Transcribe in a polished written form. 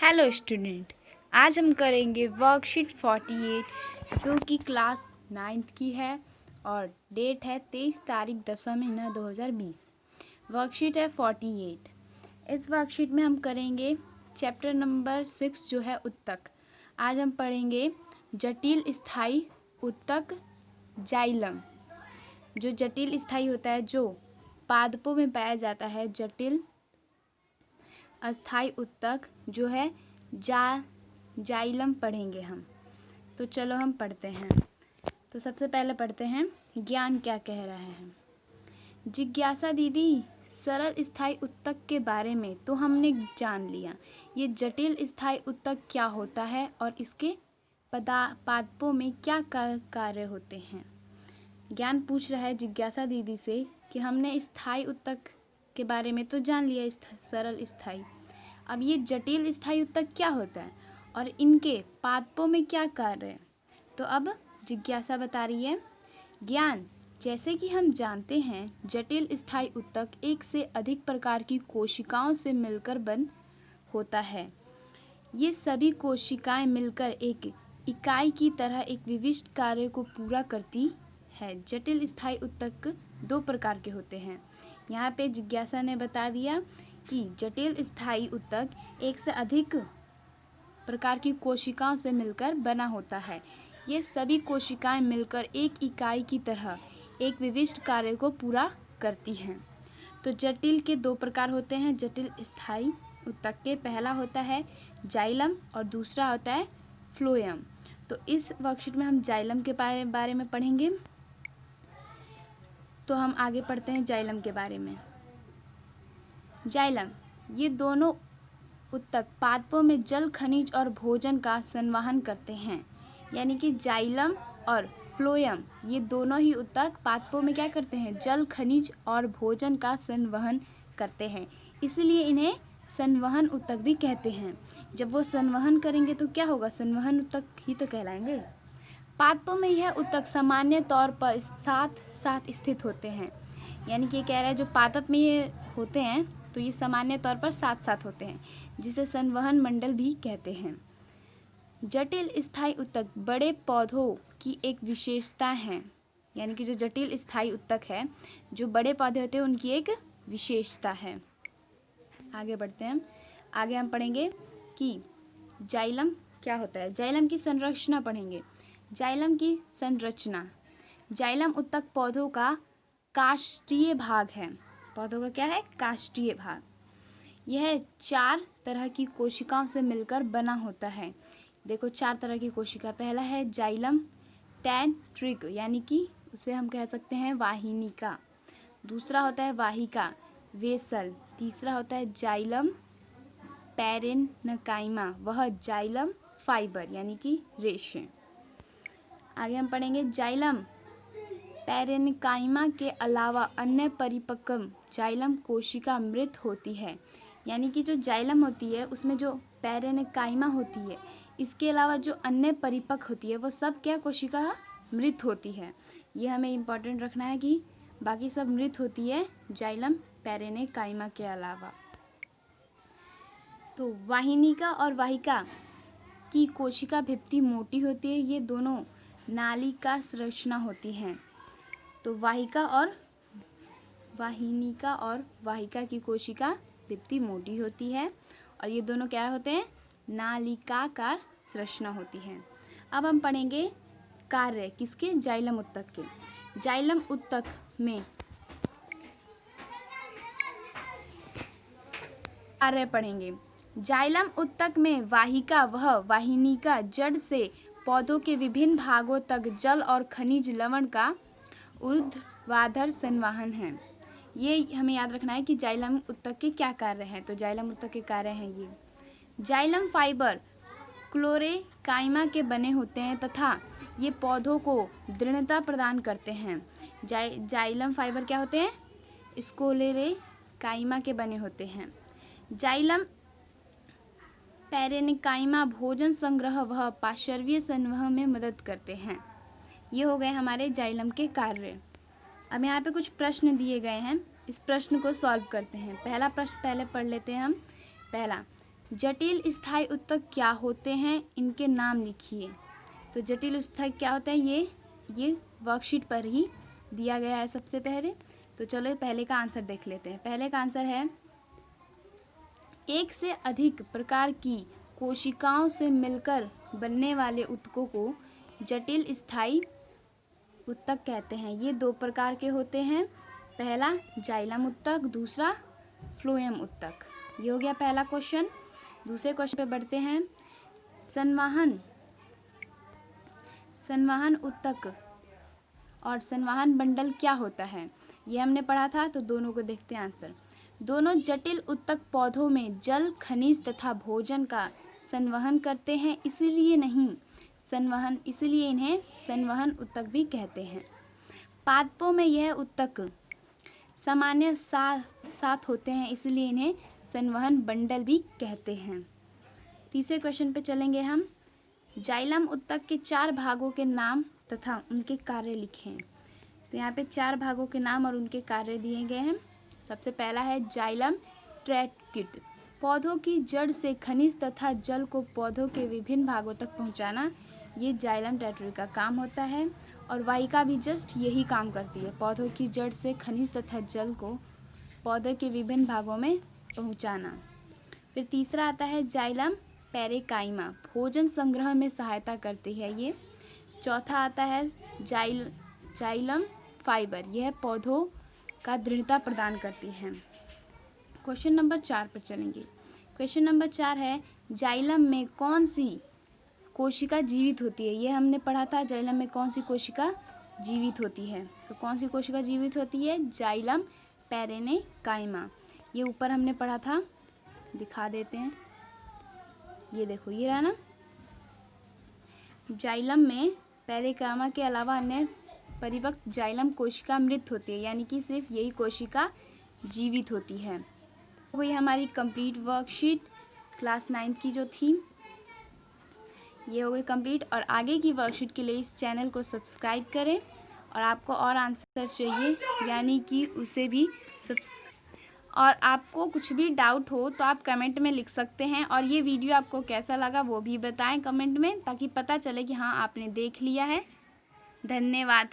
Hello student, आज हम करेंगे वर्कशीट 48 जो कि क्लास 9th की है और डेट है 23 तारीख 10वां महीना 2020। वर्कशीट है 48। इस वर्कशीट में हम करेंगे चैप्टर नंबर 6 जो है उत्तक। आज हम पढ़ेंगे जटिल स्थायी उत्तक जाइलम। जो जटिल स्थायी होता है, जो पादपों में पाया जाता है, जटिल अस्थाई उत्तक जो है जाइलम पढ़ेंगे हम। तो चलो हम पढ़ते हैं। तो सबसे पहले पढ़ते हैं ज्ञान क्या कह रहा है। जिज्ञासा दीदी, सरल स्थायी उत्तक के बारे में तो हमने जान लिया। ये जटिल स्थायी उत्तक क्या होता है और इसके पादपों में क्या कार्य होते हैं। ज्ञान पूछ रहा है जिज्ञासा दीदी से कि हमने स्थायी उत्तक के बारे में तो जान लिया, सरल स्थायी। अब ये जटिल स्थायी उत्तक क्या होता है और इनके पादपों में क्या कार्य है। तो अब जिज्ञासा बता रही है, ज्ञान, जैसे कि हम जानते हैं जटिल स्थायी उत्तक एक से अधिक प्रकार की कोशिकाओं से मिलकर बन होता है। ये सभी कोशिकाएं मिलकर एक इकाई की तरह एक विशिष्ट कार्य को पूरा करती है। जटिल स्थायी उत्तक दो प्रकार के होते हैं। यहाँ पे जिज्ञासा ने बता दिया कि जटिल स्थायी उत्तक एक से अधिक प्रकार की कोशिकाओं से मिलकर बना होता है। ये सभी कोशिकाएं मिलकर एक इकाई की तरह एक विशिष्ट कार्य को पूरा करती हैं। तो जटिल के दो प्रकार होते हैं जटिल स्थायी उत्तक के। पहला होता है जाइलम और दूसरा होता है फ्लोएम। तो इस वर्कशीट में हम जाइलम के बारे में पढ़ेंगे। तो हम आगे पढ़ते हैं जाइलम के बारे में। जाइलम, ये दोनों उत्तक पादपों में जल, खनिज और भोजन का संवहन करते हैं। यानी कि जाइलम और फ्लोएम ये दोनों ही उत्तक पादपों में क्या करते हैं, जल, खनिज और भोजन का संवहन करते हैं। इसलिए इन्हें संवहन उत्तक भी कहते हैं। जब वो संवहन करेंगे तो क्या होगा, संवहन उत्तक ही तो कहलाएंगे। पादपों में यह उत्तक सामान्य तौर पर साथ साथ स्थित होते हैं। यानी कि कह रहा है जो पादप में ये होते हैं तो ये सामान्य तौर पर साथ साथ होते हैं, जिसे संवहन मंडल भी कहते हैं। जटिल स्थायी उत्तक बड़े पौधों की एक विशेषता है। यानी कि जो जटिल स्थायी उत्तक है, जो बड़े पौधे होते हैं, उनकी एक विशेषता है। आगे बढ़ते हैं। आगे हम पढ़ेंगे कि जाइलम क्या होता है। जाइलम की संरचना पढ़ेंगे। जाइलम की संरचना, जाइलम उत्तक पौधों का काष्ठीय भाग है। पौधों का क्या है, काष्ठीय भाग। यह 4 तरह की कोशिकाओं से मिलकर बना होता है। देखो 4 तरह की कोशिका। पहला है जाइलम टेंट्रिक, यानी कि उसे हम कह सकते हैं वाहिनिका। दूसरा होता है वाहिका वेसल। तीसरा होता है जाइलम पैरेन्काइमा, वह जाइलम फाइबर यानी कि रेशे। आगे हम पढ़ेंगे जाइलम पैरेन्काइमा के अलावा अन्य परिपक्व जाइलम कोशिका मृत होती है। यानी कि जो जाइलम होती है उसमें जो पैरेन्काइमा होती है, इसके अलावा जो अन्य परिपक्व होती है वो सब क्या कोशिका मृत होती है। ये हमें इम्पोर्टेंट रखना है कि बाकी सब मृत होती है जाइलम पैरेन्काइमा के अलावा। तो वाहिनिका और वाहिका की कोशिका भित्ति मोटी होती है। ये दोनों नालिका संरचना होती हैं। तो वाहिनिका और वाहिका की कोशिका भित्ति मोटी होती है और ये दोनों क्या होते हैं, नालिकाकार संरचना होती है। अब हम पढ़ेंगे कार्य किसके, जाइलम उत्तक के। जाइलम उत्तक में कार्य पढ़ेंगे। जाइलम उत्तक में वाहिका वह वाहिनिका जड़ से पौधों के विभिन्न भागों तक जल और खनिज लवण का ऊर्ध्वाधर संवहन है। ये हमें याद रखना है कि जाइलम उत्तक के क्या कार्य हैं। तो जाइलम उत्तक के कार्य हैं ये। जाइलम फाइबर क्लोरेकाइमा के बने होते हैं तथा ये पौधों को दृढ़ता प्रदान करते हैं। जाइलम फाइबर क्या होते हैं, स्क्लेरोकाइमा के बने होते हैं। जाइलम पैरेन्काइमा भोजन संग्रह व पार्श्वीय संवहन में मदद करते हैं। ये हो गए हमारे जाइलम के कार्य। अब यहाँ पे कुछ प्रश्न दिए गए हैं, इस प्रश्न को सॉल्व करते हैं। पहला प्रश्न पहले पढ़ लेते हैं हम। पहला, जटिल स्थायी उत्तक क्या होते हैं, इनके नाम लिखिए। तो जटिल स्थायी क्या होता है ये वर्कशीट पर ही दिया गया है सबसे पहले। तो चलो पहले का आंसर देख लेते हैं। पहले का आंसर है एक से अधिक प्रकार की कोशिकाओं से मिलकर बनने वाले उत्तकों को जटिल स्थायी उत्तक कहते हैं। ये 2 प्रकार के होते हैं, पहला जाइलम उत्तक, दूसरा फ्लोएम उत्तक। ये हो गया पहला क्वेश्चन। दूसरे क्वेश्चन पे बढ़ते हैं। संवहन उत्तक और संवहन बंडल क्या होता है, ये हमने पढ़ा था। तो दोनों को देखते हैं आंसर। दोनों जटिल उत्तक पौधों में जल, खनिज तथा भोजन का संवहन करते हैं, इसलिए इन्हें संवहन उत्तक भी कहते हैं। पादपों में यह उत्तक सामान्य साथ होते हैं, इसलिए इन्हें संवहन बंडल भी कहते हैं। तीसरे क्वेश्चन पे चलेंगे हम। जाइलम उत्तक के 4 भागों के नाम तथा उनके कार्य लिखें। तो यहाँ पे 4 भागों के नाम और उनके कार्य दिए गए हैं। सबसे पहला है जाइलम ट्रैकिट, पौधों की जड़ से खनिज तथा जल को पौधों के विभिन्न भागों तक पहुँचाना, ये जाइलम ट्रैकिट का काम होता है। और वाहिका भी जस्ट यही काम करती है, पौधों की जड़ से खनिज तथा जल को पौधों के विभिन्न भागों में पहुँचाना। फिर तीसरा आता है जाइलम पेरेकाइमा, भोजन संग्रह में सहायता करती है ये। चौथा आता है जाइलम फाइबर, यह पौधों का दृढ़ता प्रदान करती है। क्वेश्चन नंबर 4 पर चलेंगे। क्वेश्चन नंबर 4 है जाइलम में कौन सी कोशिका जीवित होती है। ये हमने पढ़ा था, जाइलम में कौन सी कोशिका जीवित होती है। तो कौन सी कोशिका जीवित होती है, जाइलम पेरेकाइमा। ये ऊपर हमने पढ़ा था, दिखा देते हैं। ये देखो, ये रहा ना। जाइलम में पेरेकाइमा के अलावा अन्य परिपक्व जाइलम कोशिका मृत होती है, यानी कि सिर्फ यही कोशिका जीवित होती है। वही हमारी कंप्लीट वर्कशीट क्लास 9 की जो थी, ये हो गई कंप्लीट। और आगे की वर्कशीट के लिए इस चैनल को सब्सक्राइब करें। और आपको और आंसर चाहिए, यानी कि उसे भी और आपको कुछ भी डाउट हो तो आप कमेंट में लिख सकते हैं। और ये वीडियो आपको कैसा लगा वो भी बताएं कमेंट में, ताकि पता चले कि हाँ आपने देख लिया है। धन्यवाद।